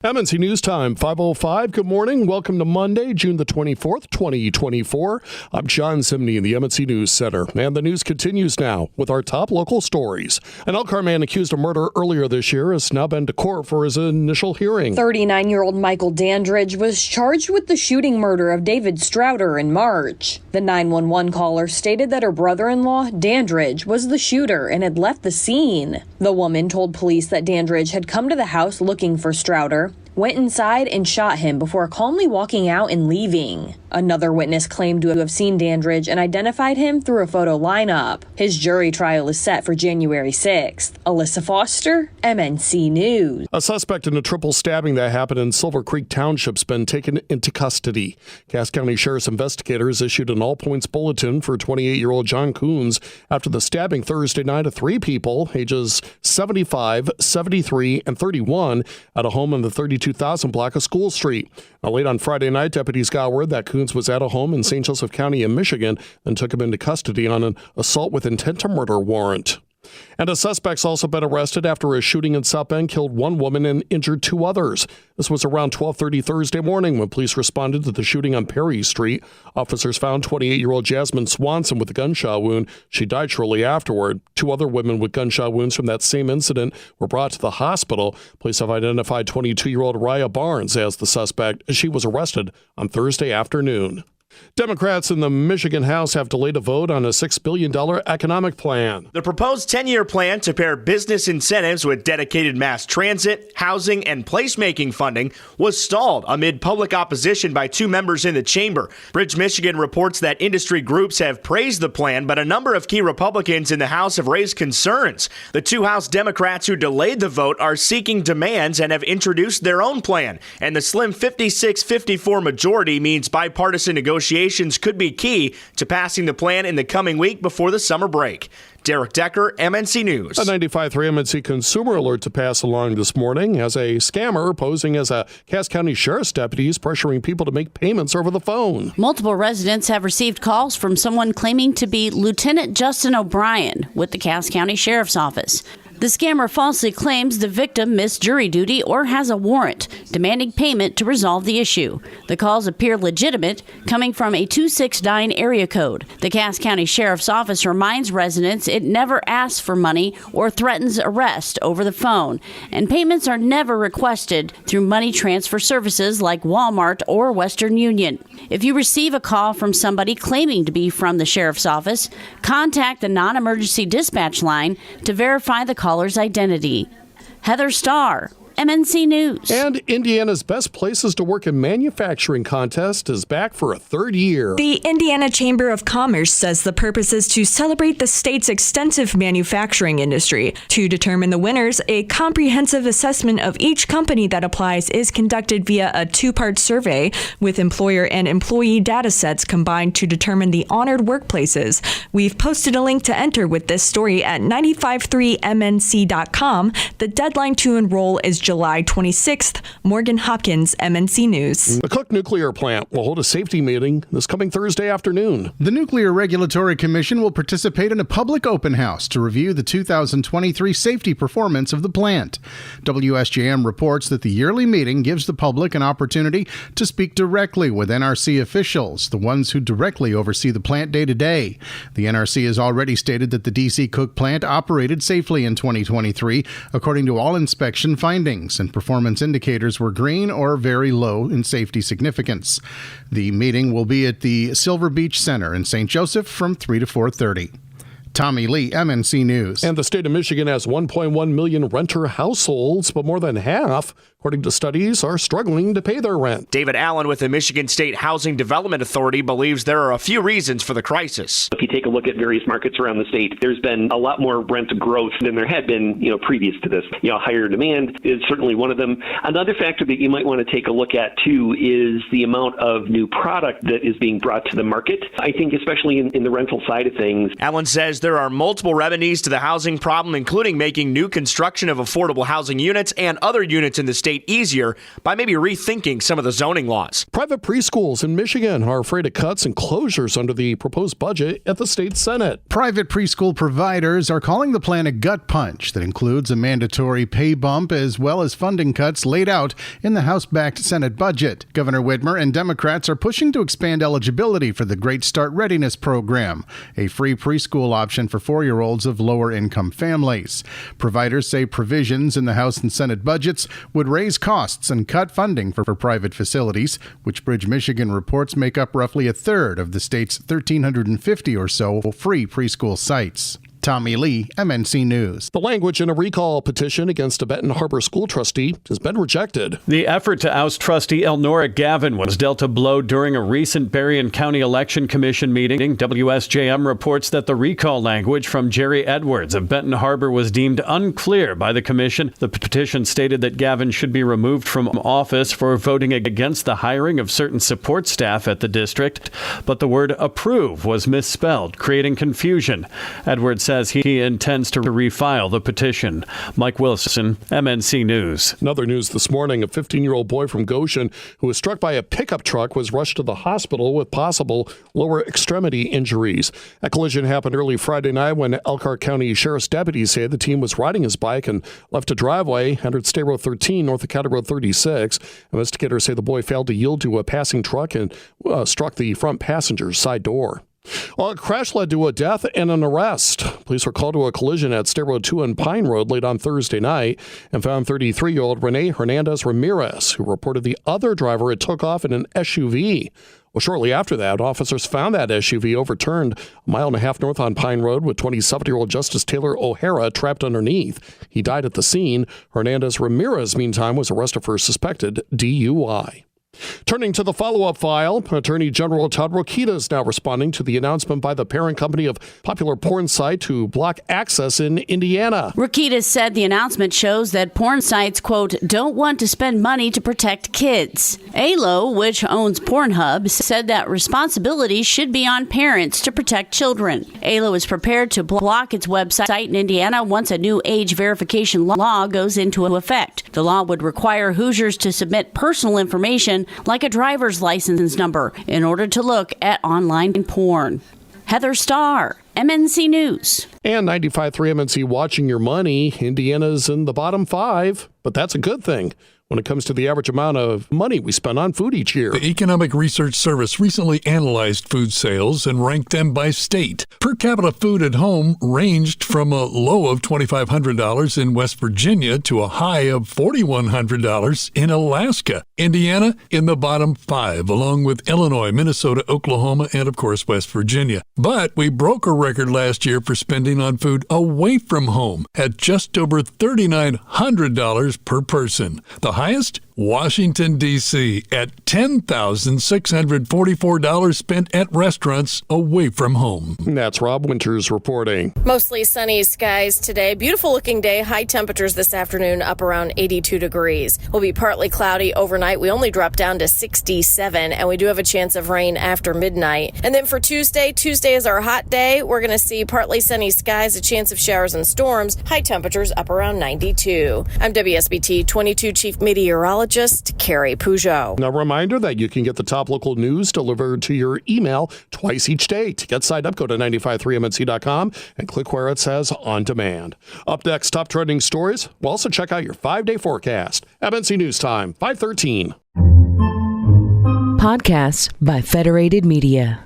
MNC News Time, 5:05. Good morning. Welcome to Monday, June the 24th, 2024. I'm John Zimney in the MNC News Center. And the news continues now with our top local stories. An Elkhart man accused of murder earlier this year has now been to court for his initial hearing. 39-year-old Michael Dandridge was charged with the shooting murder of David Strouder in March. The 911 caller stated that her brother-in-law, Dandridge, was the shooter and had left the scene. The woman told police that Dandridge had come to the house looking for Strouder, went inside and shot him before calmly walking out and leaving. Another witness claimed to have seen Dandridge and identified him through a photo lineup. His jury trial is set for January 6th. Alyssa Foster, MNC News. A suspect in a triple stabbing that happened in Silver Creek Township's been taken into custody. Cass County Sheriff's investigators issued an all-points bulletin for 28-year-old John Coons after the stabbing Thursday night of three people, ages 75, 73, and 31, at a home in the 32,000 block of School Street. Now, late on Friday night, deputies got word that Coons was at a home in St. Joseph County in Michigan and took him into custody on an assault with intent to murder warrant. And a suspect's also been arrested after a shooting in South Bend killed one woman and injured two others. This was around 12:30 Thursday morning when police responded to the shooting on Perry Street. Officers found 28-year-old Jasmine Swanson with a gunshot wound. She died shortly afterward. Two other women with gunshot wounds from that same incident were brought to the hospital. Police have identified 22-year-old Raya Barnes as the suspect. She was arrested on Thursday afternoon. Democrats in the Michigan House have delayed a vote on a $6 billion economic plan. The proposed 10-year plan to pair business incentives with dedicated mass transit, housing, and placemaking funding was stalled amid public opposition by two members in the chamber. Bridge Michigan reports that industry groups have praised the plan, but a number of key Republicans in the House have raised concerns. The two House Democrats who delayed the vote are seeking demands and have introduced their own plan. And the slim 56-54 majority means bipartisan negotiations could be key to passing the plan in the coming week before the summer break. Derek Decker, MNC News. A 95.3 MNC consumer alert to pass along this morning as a scammer posing as a Cass County Sheriff's deputy is pressuring people to make payments over the phone. Multiple residents have received calls from someone claiming to be Lieutenant Justin O'Brien with the Cass County Sheriff's Office. The scammer falsely claims the victim missed jury duty or has a warrant, demanding payment to resolve the issue. The calls appear legitimate, coming from a 269 area code. The Cass County Sheriff's Office reminds residents it never asks for money or threatens arrest over the phone, and payments are never requested through money transfer services like Walmart or Western Union. If you receive a call from somebody claiming to be from the Sheriff's Office, contact the non-emergency dispatch line to verify the caller's identity. Heather Starr, MNC News. And Indiana's Best Places to Work in Manufacturing contest is back for a third year. The Indiana Chamber of Commerce says the purpose is to celebrate the state's extensive manufacturing industry. To determine the winners, a comprehensive assessment of each company that applies is conducted via a two-part survey with employer and employee data sets combined to determine the honored workplaces. We've posted a link to enter with this story at 953mnc.com. The deadline to enroll is July 26th. Morgan Hopkins, MNC News. The Cook Nuclear Plant will hold a safety meeting this coming Thursday afternoon. The Nuclear Regulatory Commission will participate in a public open house to review the 2023 safety performance of the plant. WSJM reports that the yearly meeting gives the public an opportunity to speak directly with NRC officials, the ones who directly oversee the plant day to day. The NRC has already stated that the DC Cook plant operated safely in 2023, according to all inspection findings, and performance indicators were green or very low in safety significance. The meeting will be at the Silver Beach Center in St. Joseph from 3 to 4:30. Tommy Lee, MNC News. And the state of Michigan has 1.1 million renter households, but more than half, according to studies, are struggling to pay their rent. David Allen with the Michigan State Housing Development Authority believes there are a few reasons for the crisis. If you take a look at various markets around the state, there's been a lot more rent growth than there had been, previous to this. Higher demand is certainly one of them. Another factor that you might want to take a look at, too, is the amount of new product that is being brought to the market. I think especially in the rental side of things. Allen says there are multiple remedies to the housing problem, including making new construction of affordable housing units and other units in the state state easier by maybe rethinking some of the zoning laws. Private preschools in Michigan are afraid of cuts and closures under the proposed budget at the state Senate. Private preschool providers are calling the plan a gut punch that includes a mandatory pay bump as well as funding cuts laid out in the House-backed Senate budget. Governor Whitmer and Democrats are pushing to expand eligibility for the Great Start Readiness program, a free preschool option for 4-year-olds of lower-income families. Providers say provisions in the House and Senate budgets would raise costs and cut funding for private facilities, which Bridge, Michigan reports make up roughly a third of the state's 1,350 or so free preschool sites. Tommy Lee, MNC News. The language in a recall petition against a Benton Harbor school trustee has been rejected. The effort to oust trustee Elnora Gavin was dealt a blow during a recent Berrien County Election Commission meeting. WSJM reports that the recall language from Jerry Edwards of Benton Harbor was deemed unclear by the commission. The petition stated that Gavin should be removed from office for voting against the hiring of certain support staff at the district, but the word approve was misspelled, creating confusion. Edwards says he intends to refile the petition. Mike Wilson, MNC News. Another news this morning, a 15-year-old boy from Goshen who was struck by a pickup truck was rushed to the hospital with possible lower extremity injuries. That collision happened early Friday night when Elkhart County Sheriff's deputies say the team was riding his bike and left a driveway, entered State Road 13 north of County Road 36. Investigators say the boy failed to yield to a passing truck and struck the front passenger's side door. Well, a crash led to a death and an arrest. Police were called to a collision at State Road 2 and Pine Road late on Thursday night and found 33-year-old Rene Hernandez Ramirez, who reported the other driver had took off in an SUV. Well, shortly after that, officers found that SUV overturned a mile and a half north on Pine Road with 27-year-old Justice Taylor O'Hara trapped underneath. He died at the scene. Hernandez Ramirez, meantime, was arrested for suspected DUI. Turning to the follow-up file, Attorney General Todd Rokita is now responding to the announcement by the parent company of popular porn site to block access in Indiana. Rokita said the announcement shows that porn sites, quote, don't want to spend money to protect kids. ALO, which owns Pornhub, said that responsibility should be on parents to protect children. ALO is prepared to block its website in Indiana once a new age verification law goes into effect. The law would require Hoosiers to submit personal information like a driver's license number in order to look at online porn. Heather Starr, MNC News. And 95.3 MNC watching your money. Indiana's in the bottom 5, but that's a good thing when it comes to the average amount of money we spend on food each year. The Economic Research Service recently analyzed food sales and ranked them by state. Per capita food at home ranged from a low of $2,500 in West Virginia to a high of $4,100 in Alaska. Indiana in the bottom 5, along with Illinois, Minnesota, Oklahoma, and of course West Virginia. But we broke a record last year for spending on food away from home at just over $3,900 per person. The highest, Washington, D.C., at $10,644 spent at restaurants away from home. That's Rob Winters reporting. Mostly sunny skies today. Beautiful looking day. High temperatures this afternoon up around 82 degrees. Will be partly cloudy overnight. We only drop down to 67, and we do have a chance of rain after midnight. And then for Tuesday is our hot day. We're going to see partly sunny skies, a chance of showers and storms. High temperatures up around 92. I'm WSBT 22 Chief Meteorologist Carrie Peugeot. Now, a reminder that you can get the top local news delivered to your email twice each day. To get signed up, go to 953mnc.com and click where it says On Demand. Up next, top trending stories. We'll also check out your 5-day forecast. MNC News Time, 5:13. Podcasts by Federated Media.